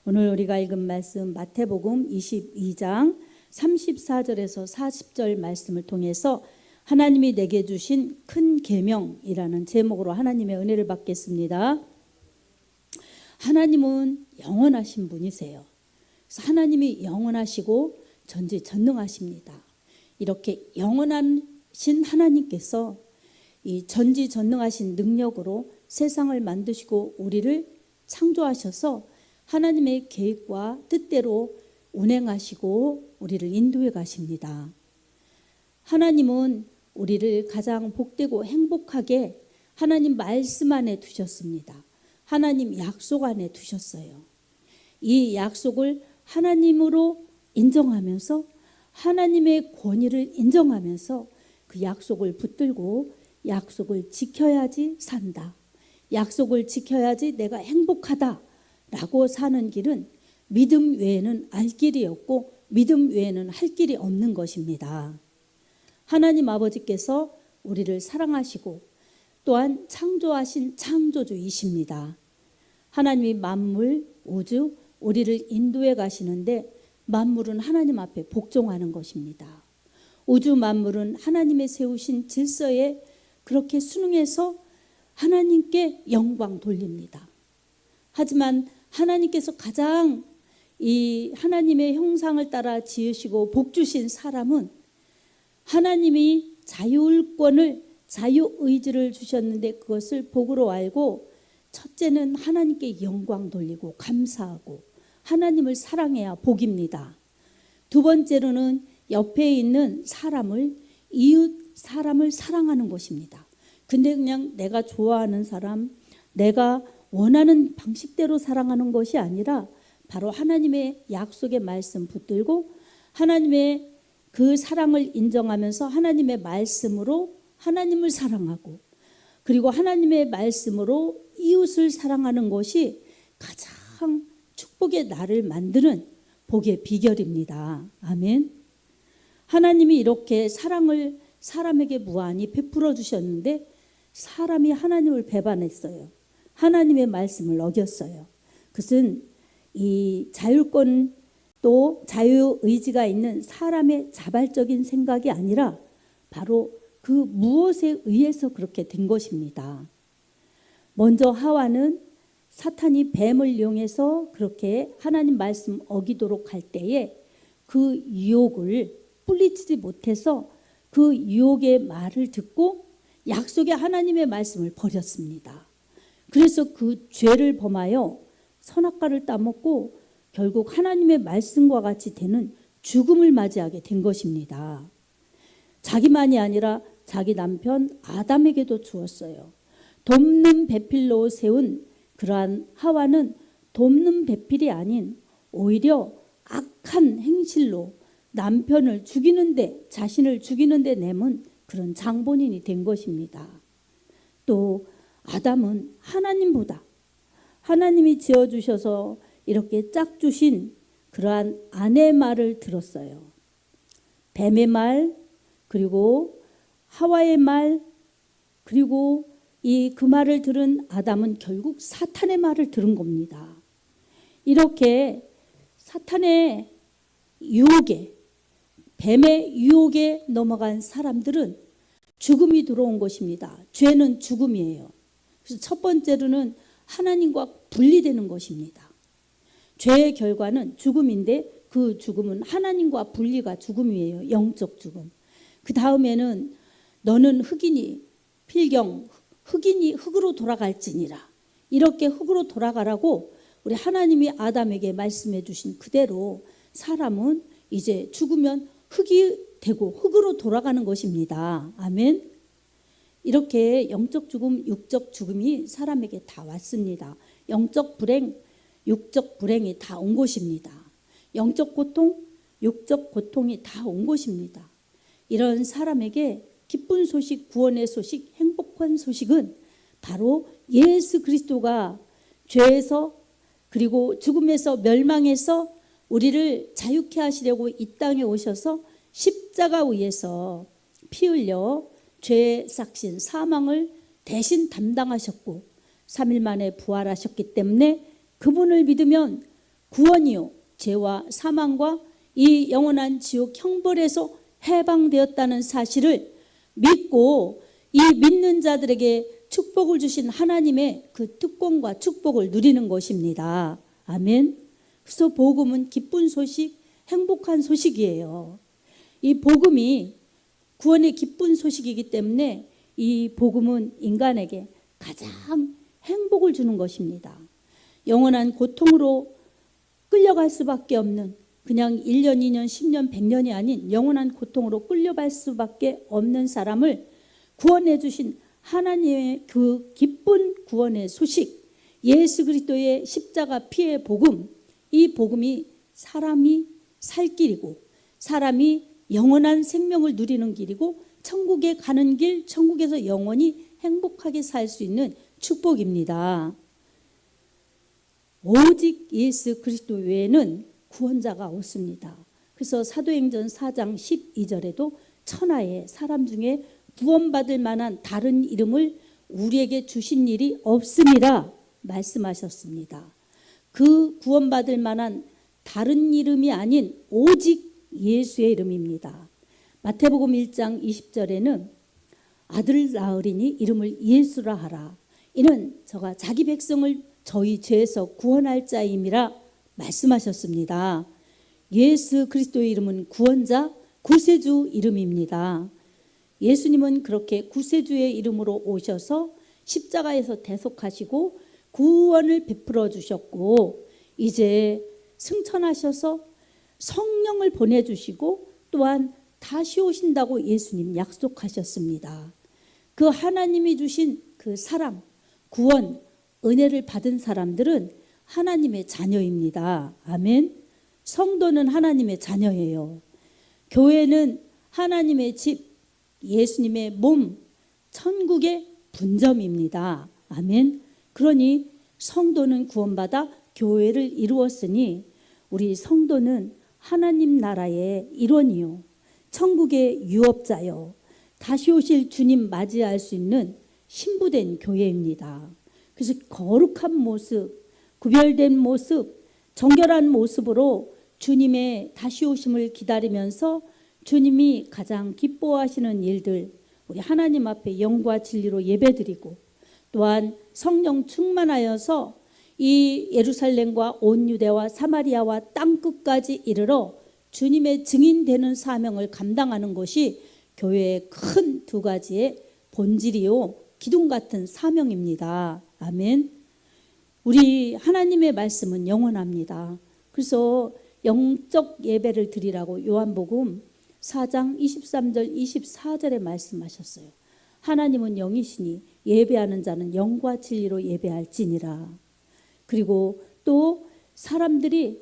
오늘 우리가 읽은 말씀 마태복음 22장 34절에서 40절 말씀을 통해서 하나님이 내게 주신 큰 계명이라는 제목으로 하나님의 은혜를 받겠습니다. 하나님은 영원하신 분이세요. 그래서 하나님이 영원하시고 전지전능하십니다. 이렇게 영원하신 하나님께서 이 전지전능하신 능력으로 세상을 만드시고 우리를 창조하셔서 하나님의 계획과 뜻대로 운행하시고 우리를 인도해 가십니다. 하나님은 우리를 가장 복되고 행복하게 하나님 말씀 안에 두셨습니다. 하나님 약속 안에 두셨어요. 이 약속을 하나님으로 인정하면서 하나님의 권위를 인정하면서 그 약속을 붙들고 약속을 지켜야지 산다. 약속을 지켜야지 내가 행복하다. 라고 사는 길은 믿음 외에는 알 길이 없고 믿음 외에는 할 길이 없는 것입니다. 하나님 아버지께서 우리를 사랑하시고 또한 창조하신 창조주이십니다. 하나님이 만물, 우주, 우리를 인도해 가시는데 만물은 하나님 앞에 복종하는 것입니다. 우주 만물은 하나님의 세우신 질서에 그렇게 순응해서 하나님께 영광 돌립니다. 하지만 하나님께서 가장 이 하나님의 형상을 따라 지으시고 복 주신 사람은 하나님이 자율권을 자유의지를 주셨는데 그것을 복으로 알고 첫째는 하나님께 영광 돌리고 감사하고 하나님을 사랑해야 복입니다. 두 번째로는 옆에 있는 사람을 이웃 사람을 사랑하는 것입니다. 근데 그냥 내가 좋아하는 사람, 내가 원하는 방식대로 사랑하는 것이 아니라 바로 하나님의 약속의 말씀 붙들고 하나님의 그 사랑을 인정하면서 하나님의 말씀으로 하나님을 사랑하고 그리고 하나님의 말씀으로 이웃을 사랑하는 것이 가장 축복의 나를 만드는 복의 비결입니다. 아멘. 하나님이 이렇게 사랑을 사람에게 무한히 베풀어 주셨는데 사람이 하나님을 배반했어요. 하나님의 말씀을 어겼어요. 그것은 이 자율권 또 자유의지가 있는 사람의 자발적인 생각이 아니라 바로 그 무엇에 의해서 그렇게 된 것입니다. 먼저 하와는 사탄이 뱀을 이용해서 그렇게 하나님 말씀 어기도록 할 때에 그 유혹을 뿌리치지 못해서 그 유혹의 말을 듣고 약속의 하나님의 말씀을 버렸습니다. 그래서 그 죄를 범하여 선악과를 따먹고 결국 하나님의 말씀과 같이 되는 죽음을 맞이하게 된 것입니다. 자기만이 아니라 자기 남편 아담에게도 주었어요. 돕는 배필로 세운 그러한 하와는 돕는 배필이 아닌 오히려 악한 행실로 남편을 죽이는데 자신을 죽이는데 내몬 그런 장본인이 된 것입니다. 또 아담은 하나님보다 하나님이 지어주셔서 이렇게 짝 주신 그러한 아내의 말을 들었어요. 뱀의 말 그리고 하와의 말 그리고 그 말을 들은 아담은 결국 사탄의 말을 들은 겁니다. 이렇게 사탄의 유혹에 뱀의 유혹에 넘어간 사람들은 죽음이 들어온 것입니다. 죄는 죽음이에요. 그래서 첫 번째로는 하나님과 분리되는 것입니다. 죄의 결과는 죽음인데 그 죽음은 하나님과 분리가 죽음이에요. 영적 죽음. 그 다음에는 너는 흑이니 필경 흑이니 흑으로 돌아갈지니라. 이렇게 흑으로 돌아가라고 우리 하나님이 아담에게 말씀해 주신 그대로 사람은 이제 죽으면 흑이 되고 흑으로 돌아가는 것입니다. 아멘. 이렇게 영적 죽음, 육적 죽음이 사람에게 다 왔습니다. 영적 불행, 육적 불행이 다 온 것입니다. 영적 고통, 육적 고통이 다 온 것입니다. 이런 사람에게 기쁜 소식, 구원의 소식, 행복한 소식은 바로 예수 그리스도가 죄에서 그리고 죽음에서 멸망해서 우리를 자유케 하시려고 이 땅에 오셔서 십자가 위에서 피 흘려 죄의 삭신 사망을 대신 담당하셨고 3일 만에 부활하셨기 때문에 그분을 믿으면 구원이요 죄와 사망과 이 영원한 지옥 형벌에서 해방되었다는 사실을 믿고 이 믿는 자들에게 축복을 주신 하나님의 그 특권과 축복을 누리는 것입니다. 아멘. 그래서 복음은 기쁜 소식, 행복한 소식이에요. 이 복음이 구원의 기쁜 소식이기 때문에 이 복음은 인간에게 가장 행복을 주는 것입니다. 영원한 고통으로 끌려갈 수밖에 없는, 그냥 1년, 2년, 10년, 100년이 아닌 영원한 고통으로 끌려갈 수밖에 없는 사람을 구원해 주신 하나님의 그 기쁜 구원의 소식, 예수 그리스도의 십자가 피의 복음, 이 복음이 사람이 살 길이고 사람이 영원한 생명을 누리는 길이고 천국에 가는 길, 천국에서 영원히 행복하게 살 수 있는 축복입니다. 오직 예수 그리스도 외에는 구원자가 없습니다. 그래서 사도행전 4장 12절에도 천하에 사람 중에 구원받을 만한 다른 이름을 우리에게 주신 일이 없습니다 말씀하셨습니다. 그 구원받을 만한 다른 이름이 아닌 오직 예수의 이름입니다. 마태복음 1장 20절에는 아들 낳으리니 이름을 예수라 하라. 이는 저가 자기 백성을 저희 죄에서 구원할 자임이라 말씀하셨습니다. 예수 그리스도의 이름은 구원자, 구세주 이름입니다. 예수님은 그렇게 구세주의 이름으로 오셔서 십자가에서 대속하시고 구원을 베풀어 주셨고 이제 승천하셔서 성령을 보내주시고 또한 다시 오신다고 예수님 약속하셨습니다. 그 하나님이 주신 그 사랑, 구원, 은혜를 받은 사람들은 하나님의 자녀입니다. 아멘. 성도는 하나님의 자녀예요. 교회는 하나님의 집, 예수님의 몸, 천국의 분점입니다. 아멘. 그러니 성도는 구원받아 교회를 이루었으니 우리 성도는 하나님 나라의 일원이요 천국의 유업자요 다시 오실 주님 맞이할 수 있는 신부된 교회입니다. 그래서 거룩한 모습, 구별된 모습, 정결한 모습으로 주님의 다시 오심을 기다리면서 주님이 가장 기뻐하시는 일들, 우리 하나님 앞에 영과 진리로 예배드리고 또한 성령 충만하여서 이 예루살렘과 온 유대와 사마리아와 땅끝까지 이르러 주님의 증인되는 사명을 감당하는 것이 교회의 큰 두 가지의 본질이요 기둥 같은 사명입니다. 아멘. 우리 하나님의 말씀은 영원합니다. 그래서 영적 예배를 드리라고 요한복음 4장 23절 24절에 말씀하셨어요. 하나님은 영이시니 예배하는 자는 영과 진리로 예배할지니라. 그리고 또 사람들이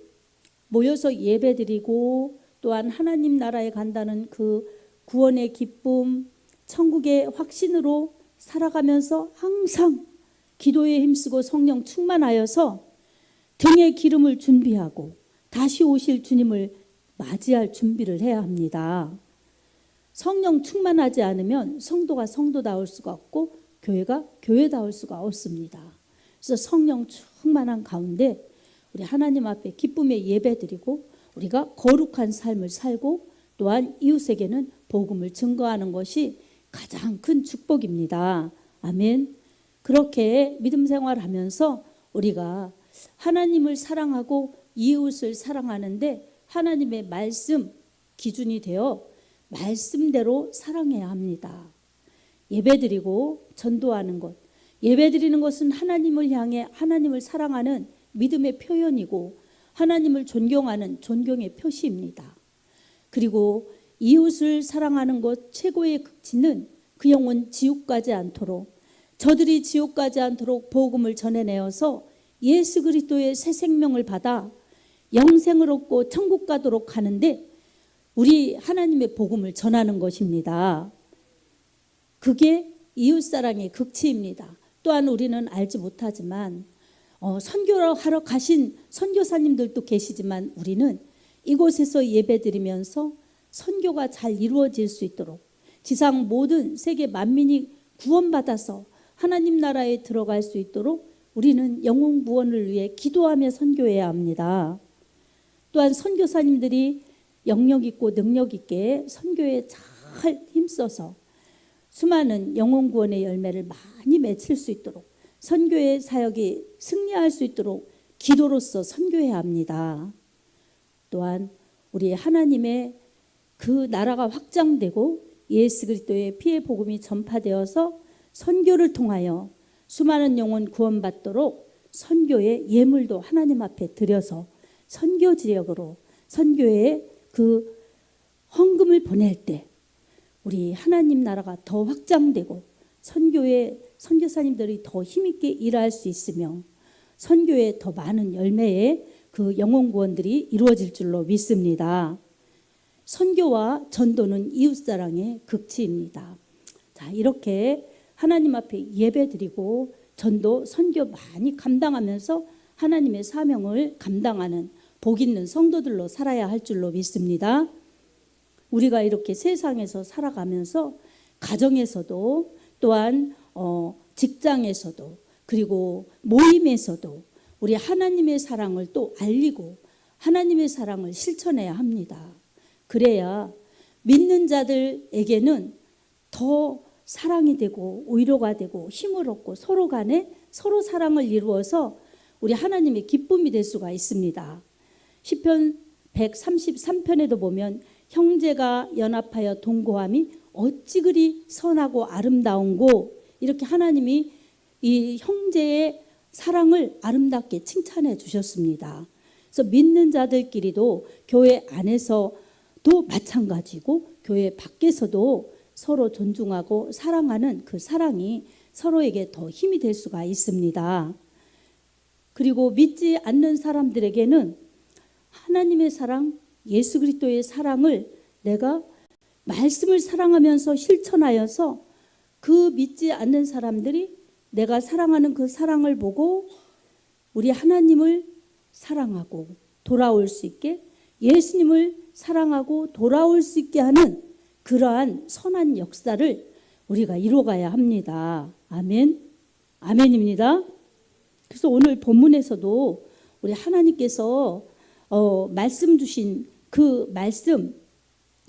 모여서 예배드리고 또한 하나님 나라에 간다는 그 구원의 기쁨, 천국의 확신으로 살아가면서 항상 기도에 힘쓰고 성령 충만하여서 등에 기름을 준비하고 다시 오실 주님을 맞이할 준비를 해야 합니다. 성령 충만하지 않으면 성도가 성도다울 수가 없고 교회가 교회다울 수가 없습니다. 그래서 성령 충만한 가운데 우리 하나님 앞에 기쁨의 예배드리고 우리가 거룩한 삶을 살고 또한 이웃에게는 복음을 증거하는 것이 가장 큰 축복입니다. 아멘. 그렇게 믿음 생활하면서 우리가 하나님을 사랑하고 이웃을 사랑하는데 하나님의 말씀 기준이 되어 말씀대로 사랑해야 합니다. 예배드리고 전도하는 것, 예배드리는 것은 하나님을 향해 하나님을 사랑하는 믿음의 표현이고 하나님을 존경하는 존경의 표시입니다. 그리고 이웃을 사랑하는 것 최고의 극치는 그 영혼 지옥 가지 않도록 저들이 지옥 가지 않도록 복음을 전해내어서 예수 그리스도의 새 생명을 받아 영생을 얻고 천국 가도록 하는데 우리 하나님의 복음을 전하는 것입니다. 그게 이웃사랑의 극치입니다. 또한 우리는 알지 못하지만 선교하러 가신 선교사님들도 계시지만 우리는 이곳에서 예배드리면서 선교가 잘 이루어질 수 있도록 지상 모든 세계 만민이 구원받아서 하나님 나라에 들어갈 수 있도록 우리는 영혼 구원을 위해 기도하며 선교해야 합니다. 또한 선교사님들이 영역 있고 능력 있게 선교에 잘 힘써서 수많은 영혼 구원의 열매를 많이 맺힐 수 있도록, 선교의 사역이 승리할 수 있도록 기도로서 선교해야 합니다. 또한 우리 하나님의 그 나라가 확장되고 예수 그리스도의 피의 복음이 전파되어서 선교를 통하여 수많은 영혼 구원받도록 선교의 예물도 하나님 앞에 드려서 선교 지역으로 선교에 그 헌금을 보낼 때 우리 하나님 나라가 더 확장되고 선교의 선교사님들이 더 힘있게 일할 수 있으며 선교에 더 많은 열매의 그 영혼 구원들이 이루어질 줄로 믿습니다. 선교와 전도는 이웃사랑의 극치입니다. 자, 이렇게 하나님 앞에 예배드리고 전도, 선교 많이 감당하면서 하나님의 사명을 감당하는 복 있는 성도들로 살아야 할 줄로 믿습니다. 우리가 이렇게 세상에서 살아가면서 가정에서도 또한 직장에서도 그리고 모임에서도 우리 하나님의 사랑을 또 알리고 하나님의 사랑을 실천해야 합니다. 그래야 믿는 자들에게는 더 사랑이 되고 위로가 되고 힘을 얻고 서로 간에 서로 사랑을 이루어서 우리 하나님의 기쁨이 될 수가 있습니다. 시편 133편에도 보면 형제가 연합하여 동거함이 어찌 그리 선하고 아름다운고, 이렇게 하나님이 이 형제의 사랑을 아름답게 칭찬해 주셨습니다. 그래서 믿는 자들끼리도 교회 안에서도 마찬가지고 교회 밖에서도 서로 존중하고 사랑하는 그 사랑이 서로에게 더 힘이 될 수가 있습니다. 그리고 믿지 않는 사람들에게는 하나님의 사랑, 예수 그리스도의 사랑을 내가 말씀을 사랑하면서 실천하여서 그 믿지 않는 사람들이 내가 사랑하는 그 사랑을 보고 우리 하나님을 사랑하고 돌아올 수 있게, 예수님을 사랑하고 돌아올 수 있게 하는 그러한 선한 역사를 우리가 이루어가야 합니다. 아멘. 아멘입니다. 그래서 오늘 본문에서도 우리 하나님께서 말씀 주신 그 말씀,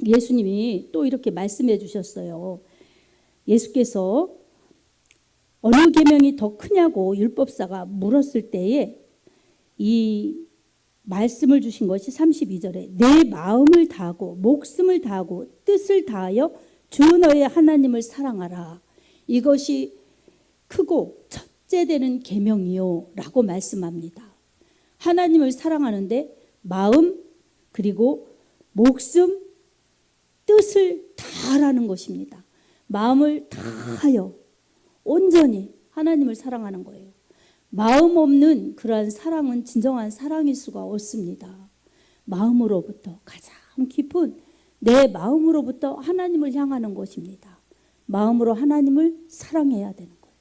예수님이 또 이렇게 말씀해 주셨어요. 예수께서 어느 계명이 더 크냐고 율법사가 물었을 때에 이 말씀을 주신 것이 32절에 내 마음을 다하고 목숨을 다하고 뜻을 다하여 주 너의 하나님을 사랑하라. 이것이 크고 첫째 되는 계명이요 라고 말씀합니다. 하나님을 사랑하는데 마음 그리고 목숨 뜻을 다하라는 것입니다. 마음을 다하여 온전히 하나님을 사랑하는 거예요. 마음 없는 그러한 사랑은 진정한 사랑일 수가 없습니다. 마음으로부터 가장 깊은 내 마음으로부터 하나님을 향하는 것입니다. 마음으로 하나님을 사랑해야 되는 거예요.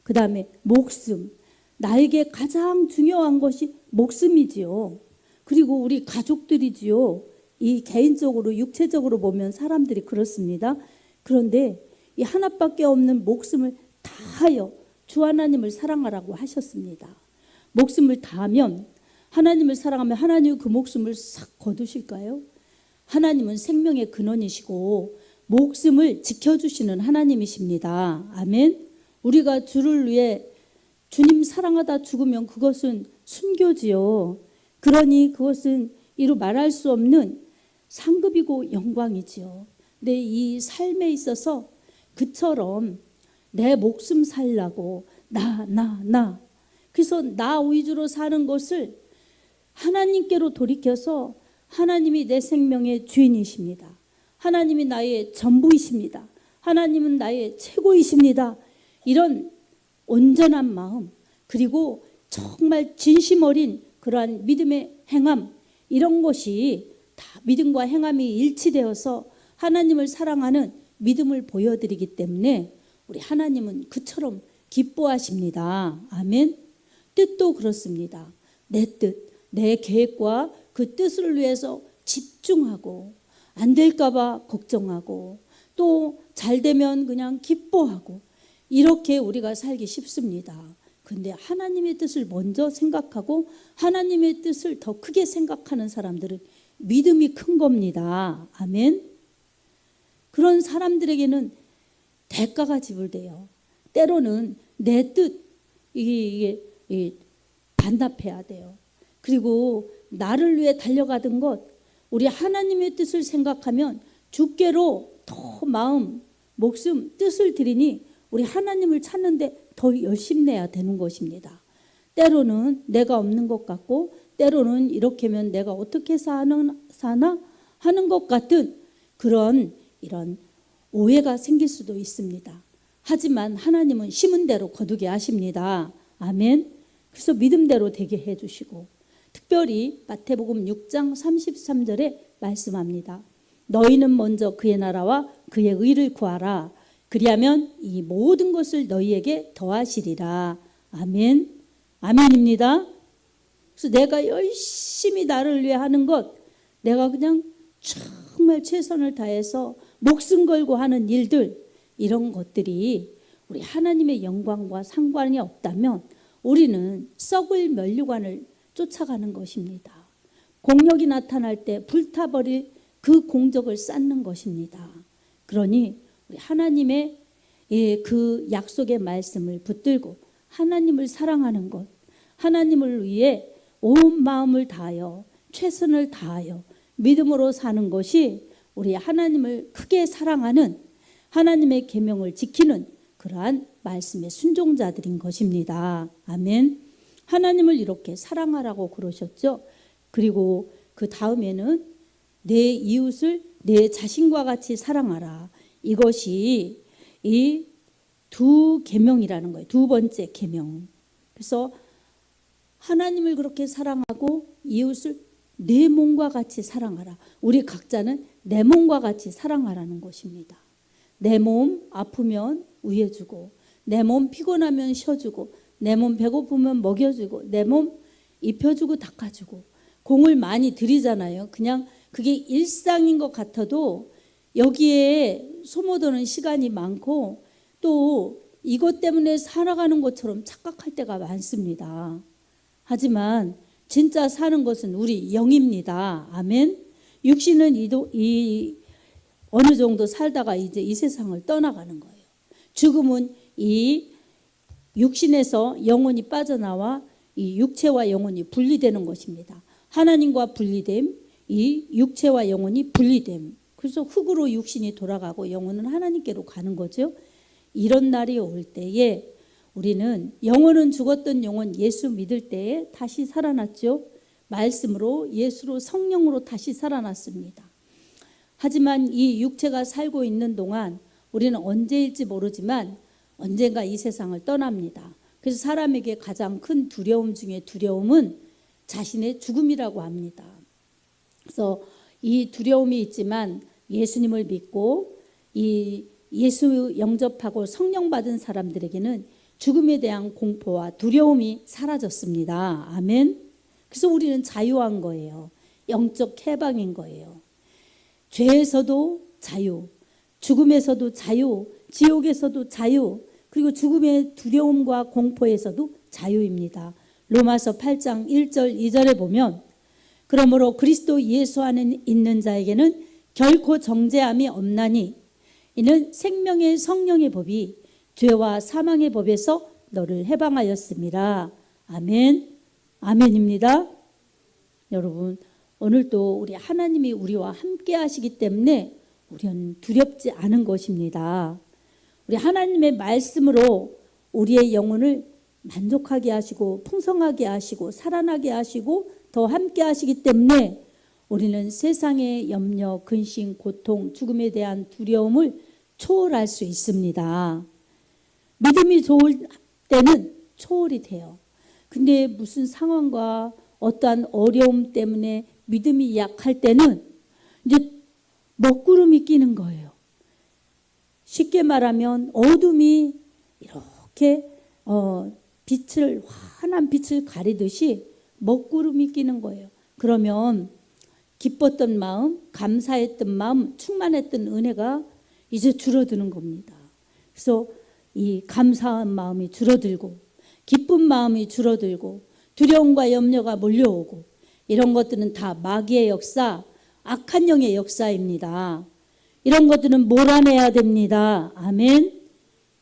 그 다음에 목숨, 나에게 가장 중요한 것이 목숨이지요. 그리고 우리 가족들이지요. 이 개인적으로 육체적으로 보면 사람들이 그렇습니다. 그런데 이 하나밖에 없는 목숨을 다하여 주 하나님을 사랑하라고 하셨습니다. 목숨을 다하면, 하나님을 사랑하면 하나님은 그 목숨을 싹 거두실까요? 하나님은 생명의 근원이시고 목숨을 지켜주시는 하나님이십니다. 아멘. 우리가 주를 위해 주님 사랑하다 죽으면 그것은 순교지요. 그러니 그것은 이루 말할 수 없는 상급이고 영광이지요. 근데 이 삶에 있어서 그처럼 내 목숨 살라고 나 그래서 나 위주로 사는 것을 하나님께로 돌이켜서 하나님이 내 생명의 주인이십니다. 하나님이 나의 전부이십니다. 하나님은 나의 최고이십니다. 이런 온전한 마음, 그리고 정말 진심 어린 그러한 믿음의 행함, 이런 것이 다 믿음과 행함이 일치되어서 하나님을 사랑하는 믿음을 보여드리기 때문에 우리 하나님은 그처럼 기뻐하십니다. 아멘. 뜻도 그렇습니다. 내 뜻, 내 계획과 그 뜻을 위해서 집중하고 안 될까 봐 걱정하고 또 잘 되면 그냥 기뻐하고 이렇게 우리가 살기 쉽습니다. 근데 하나님의 뜻을 먼저 생각하고 하나님의 뜻을 더 크게 생각하는 사람들은 믿음이 큰 겁니다. 아멘. 그런 사람들에게는 대가가 지불돼요. 때로는 내 뜻, 이게 반납해야 돼요. 그리고 나를 위해 달려가던 것, 우리 하나님의 뜻을 생각하면 주께로 더 마음, 목숨, 뜻을 들이니 우리 하나님을 찾는데 더 열심내야 되는 것입니다. 때로는 내가 없는 것 같고 때로는 이렇게면 내가 어떻게 사나 하는 것 같은 이런 오해가 생길 수도 있습니다. 하지만 하나님은 심은 대로 거두게 하십니다. 아멘. 그래서 믿음대로 되게 해주시고, 특별히 마태복음 6장 33절에 말씀합니다. 너희는 먼저 그의 나라와 그의 의를 구하라. 그리하면 이 모든 것을 너희에게 더하시리라. 아멘. 아멘입니다. 그래서 내가 열심히 나를 위해 하는 것, 내가 그냥 정말 최선을 다해서 목숨 걸고 하는 일들, 이런 것들이 우리 하나님의 영광과 상관이 없다면 우리는 썩을 면류관을 쫓아가는 것입니다. 공력이 나타날 때 불타버릴 그 공적을 쌓는 것입니다. 그러니 우리 하나님의 그 약속의 말씀을 붙들고 하나님을 사랑하는 것, 하나님을 위해 온 마음을 다하여 최선을 다하여 믿음으로 사는 것이 우리 하나님을 크게 사랑하는, 하나님의 계명을 지키는 그러한 말씀의 순종자들인 것입니다. 아멘. 하나님을 이렇게 사랑하라고 그러셨죠. 그리고 그 다음에는 내 이웃을 내 자신과 같이 사랑하라. 이것이 이 두 계명이라는 거예요. 두 번째 계명. 그래서 하나님을 그렇게 사랑하고 이웃을 내 몸과 같이 사랑하라. 우리 각자는 내 몸과 같이 사랑하라는 것입니다. 내 몸 아프면 위해주고, 내 몸 피곤하면 쉬어주고, 내 몸 배고프면 먹여주고, 내 몸 입혀주고 닦아주고, 공을 많이 들이잖아요. 그냥 그게 일상인 것 같아도 여기에 소모되는 시간이 많고 또 이것 때문에 살아가는 것처럼 착각할 때가 많습니다. 하지만 진짜 사는 것은 우리 영입니다. 아멘. 육신은 어느 정도 살다가 이제 이 세상을 떠나가는 거예요. 죽음은 이 육신에서 영혼이 빠져나와 이 육체와 영혼이 분리되는 것입니다. 하나님과 분리됨, 이 육체와 영혼이 분리됨. 그래서 흙으로 육신이 돌아가고 영혼은 하나님께로 가는 거죠. 이런 날이 올 때에 우리는 영혼은 죽었던 영혼 예수 믿을 때에 다시 살아났죠. 말씀으로 예수로 성령으로 다시 살아났습니다. 하지만 이 육체가 살고 있는 동안 우리는 언제일지 모르지만 언젠가 이 세상을 떠납니다. 그래서 사람에게 가장 큰 두려움 중에 두려움은 자신의 죽음이라고 합니다. 그래서 이 두려움이 있지만 예수님을 믿고 이 예수 영접하고 성령 받은 사람들에게는 죽음에 대한 공포와 두려움이 사라졌습니다. 아멘. 그래서 우리는 자유한 거예요. 영적 해방인 거예요. 죄에서도 자유, 죽음에서도 자유, 지옥에서도 자유, 그리고 죽음의 두려움과 공포에서도 자유입니다. 로마서 8장 1절 2절에 보면 그러므로 그리스도 예수 안에 있는 자에게는 결코 정죄함이 없나니 이는 생명의 성령의 법이 죄와 사망의 법에서 너를 해방하였습니다. 아멘. 아멘입니다. 여러분, 오늘도 우리 하나님이 우리와 함께 하시기 때문에 우리는 두렵지 않은 것입니다. 우리 하나님의 말씀으로 우리의 영혼을 만족하게 하시고 풍성하게 하시고 살아나게 하시고 더 함께 하시기 때문에 우리는 세상의 염려, 근심, 고통, 죽음에 대한 두려움을 초월할 수 있습니다. 믿음이 좋을 때는 초월이 돼요. 근데 무슨 상황과 어떠한 어려움 때문에 믿음이 약할 때는 이제 먹구름이 끼는 거예요. 쉽게 말하면 어둠이 이렇게 환한 빛을 가리듯이 먹구름이 끼는 거예요. 그러면 기뻤던 마음, 감사했던 마음, 충만했던 은혜가 이제 줄어드는 겁니다. 그래서 이 감사한 마음이 줄어들고 기쁜 마음이 줄어들고 두려움과 염려가 몰려오고 이런 것들은 다 마귀의 역사, 악한 영의 역사입니다. 이런 것들은 몰아내야 됩니다. 아멘.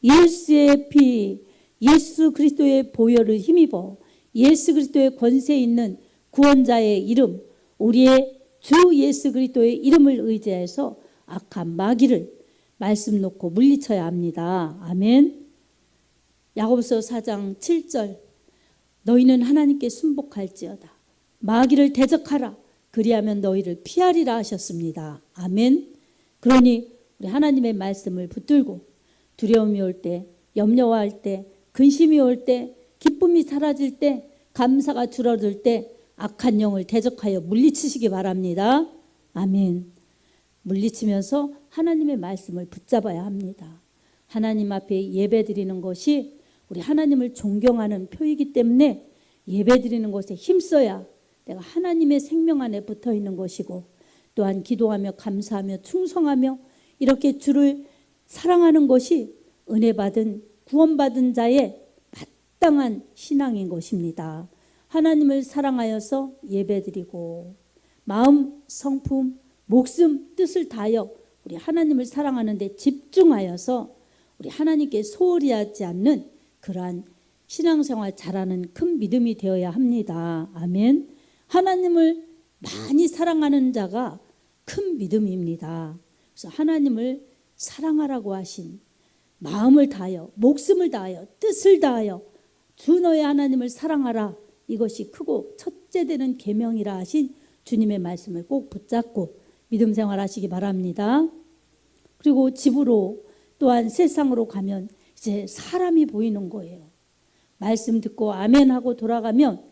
예수의 피, 예수 그리스도의 보혈을 힘입어 예수 그리스도의 권세 있는 구원자의 이름, 우리의 주 예수 그리스도의 이름을 의지해서 악한 마귀를 말씀 놓고 물리쳐야 합니다. 아멘. 야고보서 4장 7절 너희는 하나님께 순복할지어다. 마귀를 대적하라. 그리하면 너희를 피하리라 하셨습니다. 아멘. 그러니 우리 하나님의 말씀을 붙들고 두려움이 올 때, 염려할 때, 근심이 올 때, 기쁨이 사라질 때, 감사가 줄어들 때 악한 영을 대적하여 물리치시기 바랍니다. 아멘. 물리치면서 하나님의 말씀을 붙잡아야 합니다. 하나님 앞에 예배드리는 것이 우리 하나님을 존경하는 표이기 때문에 예배드리는 것에 힘써야 내가 하나님의 생명 안에 붙어 있는 것이고 또한 기도하며 감사하며 충성하며 이렇게 주를 사랑하는 것이 은혜 받은 구원받은 자의 마땅한 신앙인 것입니다. 하나님을 사랑하여서 예배드리고 마음, 성품, 목숨, 뜻을 다하여 우리 하나님을 사랑하는 데 집중하여서 우리 하나님께 소홀히 하지 않는 그러한 신앙생활 잘하는 큰 믿음이 되어야 합니다. 아멘. 하나님을 많이 사랑하는 자가 큰 믿음입니다. 그래서 하나님을 사랑하라고 하신 마음을 다하여 목숨을 다하여 뜻을 다하여 주 너의 하나님을 사랑하라. 이것이 크고 첫째 되는 계명이라 하신 주님의 말씀을 꼭 붙잡고 믿음 생활하시기 바랍니다. 그리고 집으로 또한 세상으로 가면 이제 사람이 보이는 거예요. 말씀 듣고 아멘 하고 돌아가면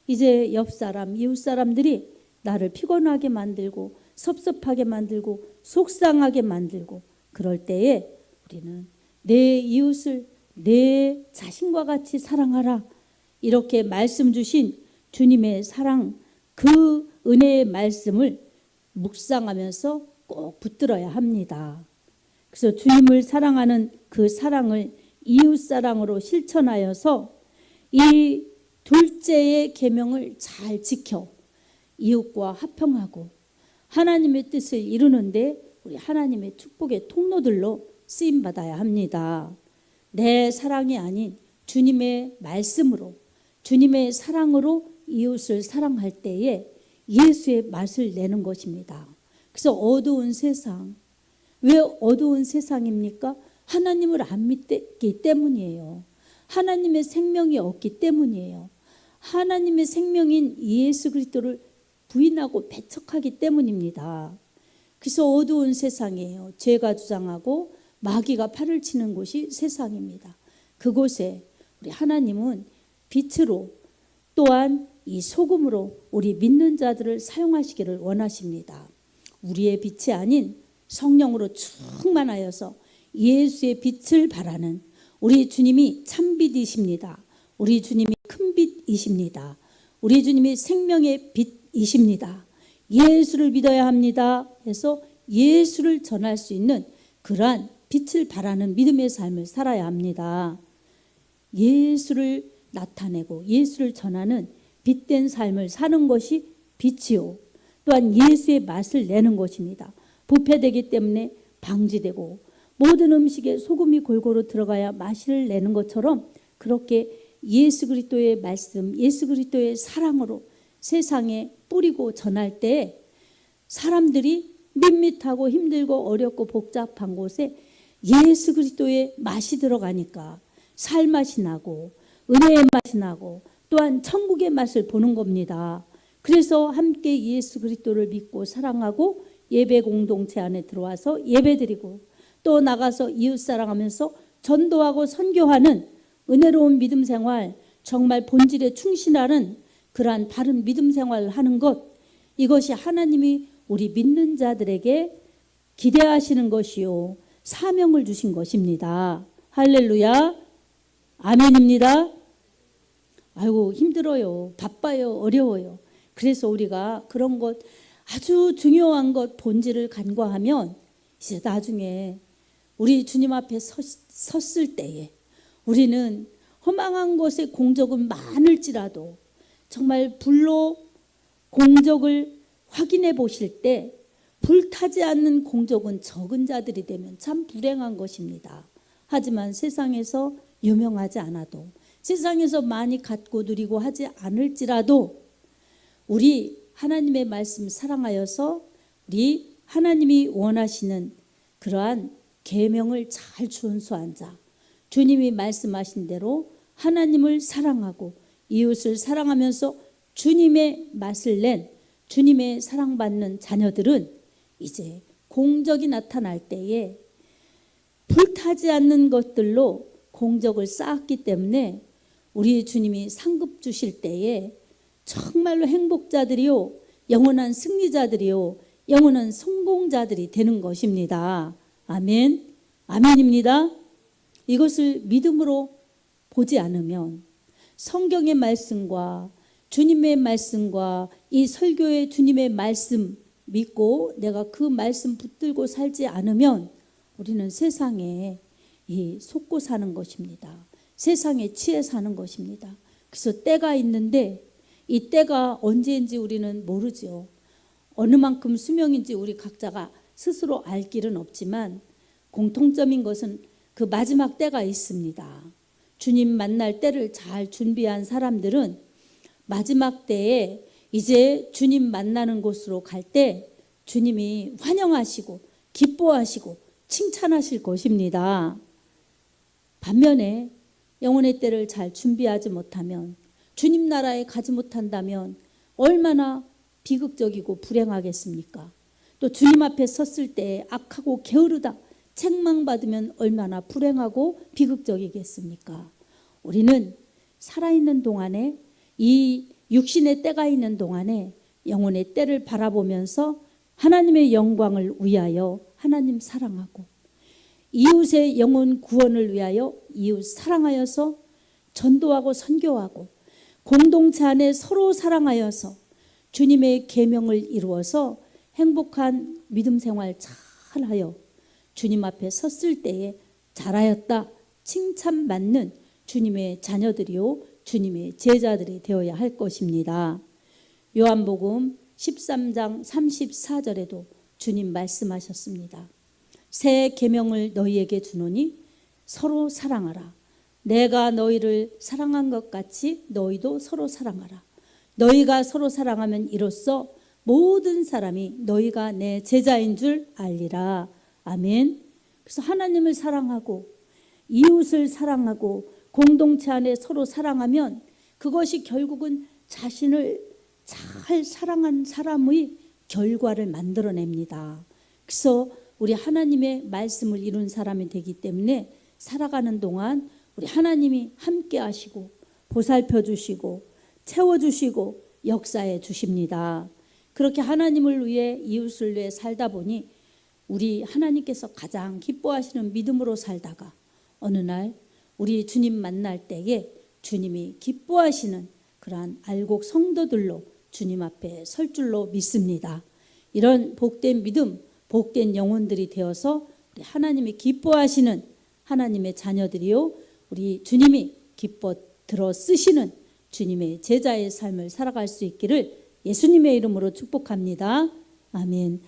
이제 옆 사람, 이웃 사람들이 나를 피곤하게 만들고 섭섭하게 만들고 속상하게 만들고 그럴 때에 우리는 내 이웃을 내 자신과 같이 사랑하라. 이렇게 말씀 주신 주님의 사랑, 그 은혜의 말씀을 묵상하면서 꼭 붙들어야 합니다. 그래서 주님을 사랑하는 그 사랑을 이웃 사랑으로 실천하여서 이 둘째의 계명을 잘 지켜 이웃과 화평하고 하나님의 뜻을 이루는데 우리 하나님의 축복의 통로들로 쓰임 받아야 합니다. 내 사랑이 아닌 주님의 말씀으로 주님의 사랑으로 이웃을 사랑할 때에 예수의 맛을 내는 것입니다. 그래서 어두운 세상, 왜 어두운 세상입니까? 하나님을 안 믿기 때문이에요. 하나님의 생명이 없기 때문이에요. 하나님의 생명인 예수 그리스도를 부인하고 배척하기 때문입니다. 그래서 어두운 세상이에요. 죄가 주장하고 마귀가 팔을 치는 곳이 세상입니다. 그곳에 우리 하나님은 빛으로 또한 이 소금으로 우리 믿는 자들을 사용하시기를 원하십니다. 우리의 빛이 아닌 성령으로 충만하여서 예수의 빛을 발하는 우리 주님이 참빛이십니다. 우리 주님이 큰 빛이십니다. 우리 주님이 생명의 빛이십니다. 예수를 믿어야 합니다. 해서 예수를 전할 수 있는 그러한 빛을 발하는 믿음의 삶을 살아야 합니다. 예수를 나타내고 예수를 전하는 빛된 삶을 사는 것이 빛이요. 또한 예수의 맛을 내는 것입니다. 부패되기 때문에 방지되고 모든 음식에 소금이 골고루 들어가야 맛을 내는 것처럼 그렇게 예수 그리스도의 말씀, 예수 그리스도의 사랑으로 세상에 뿌리고 전할 때 사람들이 밋밋하고 힘들고 어렵고 복잡한 곳에 예수 그리스도의 맛이 들어가니까 살맛이 나고 은혜의 맛이 나고 또한 천국의 맛을 보는 겁니다. 그래서 함께 예수 그리스도를 믿고 사랑하고 예배 공동체 안에 들어와서 예배드리고 또 나가서 이웃 사랑하면서 전도하고 선교하는 은혜로운 믿음 생활, 정말 본질에 충실하는 그러한 바른 믿음 생활을 하는 것, 이것이 하나님이 우리 믿는 자들에게 기대하시는 것이요 사명을 주신 것입니다. 할렐루야. 아멘입니다. 아이고 힘들어요. 바빠요. 어려워요. 그래서 우리가 그런 것 아주 중요한 것 본질을 간과하면 이제 나중에 우리 주님 앞에 섰을 때에 우리는 허망한 것에 공적은 많을지라도 정말 불로 공적을 확인해 보실 때 불타지 않는 공적은 적은 자들이 되면 참 불행한 것입니다. 하지만 세상에서 유명하지 않아도 세상에서 많이 갖고 누리고 하지 않을지라도 우리 하나님의 말씀 사랑하여서 우리 하나님이 원하시는 그러한 계명을 잘 준수한 자, 주님이 말씀하신 대로 하나님을 사랑하고 이웃을 사랑하면서 주님의 맛을 낸 주님의 사랑받는 자녀들은 이제 공적이 나타날 때에 불타지 않는 것들로 공적을 쌓았기 때문에 우리 주님이 상급 주실 때에 정말로 행복자들이요, 영원한 승리자들이요, 영원한 성공자들이 되는 것입니다. 아멘. 아멘입니다. 이것을 믿음으로 보지 않으면 성경의 말씀과 주님의 말씀과 이 설교의 주님의 말씀 믿고 내가 그 말씀 붙들고 살지 않으면 우리는 세상에 속고 사는 것입니다. 세상에 취해 사는 것입니다. 그래서 때가 있는데 이 때가 언제인지 우리는 모르죠. 어느 만큼 수명인지 우리 각자가 스스로 알 길은 없지만 공통점인 것은 그 마지막 때가 있습니다. 주님 만날 때를 잘 준비한 사람들은 마지막 때에 이제 주님 만나는 곳으로 갈 때 주님이 환영하시고 기뻐하시고 칭찬하실 것입니다. 반면에 영혼의 때를 잘 준비하지 못하면 주님 나라에 가지 못한다면 얼마나 비극적이고 불행하겠습니까? 또 주님 앞에 섰을 때 악하고 게으르다 책망받으면 얼마나 불행하고 비극적이겠습니까? 우리는 살아있는 동안에 이 육신의 때가 있는 동안에 영혼의 때를 바라보면서 하나님의 영광을 위하여 하나님 사랑하고 이웃의 영혼 구원을 위하여 이웃 사랑하여서 전도하고 선교하고 공동체 안에 서로 사랑하여서 주님의 계명을 이루어서 행복한 믿음 생활 잘하여 주님 앞에 섰을 때에 잘하였다 칭찬받는 주님의 자녀들이요 주님의 제자들이 되어야 할 것입니다. 요한복음 13장 34절에도 주님 말씀하셨습니다. 새 계명을 너희에게 주노니 서로 사랑하라. 내가 너희를 사랑한 것 같이 너희도 서로 사랑하라. 너희가 서로 사랑하면 이로써 모든 사람이 너희가 내 제자인 줄 알리라. 아멘. 그래서 하나님을 사랑하고 이웃을 사랑하고 공동체 안에 서로 사랑하면 그것이 결국은 자신을 잘 사랑한 사람의 결과를 만들어냅니다. 그래서 우리 하나님의 말씀을 이룬 사람이 되기 때문에 살아가는 동안 우리 하나님이 함께 하시고 보살펴 주시고 채워주시고 역사해 주십니다. 그렇게 하나님을 위해 이웃을 위해 살다 보니 우리 하나님께서 가장 기뻐하시는 믿음으로 살다가 어느 날 우리 주님 만날 때에 주님이 기뻐하시는 그러한 알곡 성도들로 주님 앞에 설 줄로 믿습니다. 이런 복된 믿음, 복된 영혼들이 되어서 우리 하나님이 기뻐하시는 하나님의 자녀들이요 우리 주님이 기뻐 들어 쓰시는 주님의 제자의 삶을 살아갈 수 있기를 예수님의 이름으로 축복합니다. 아멘.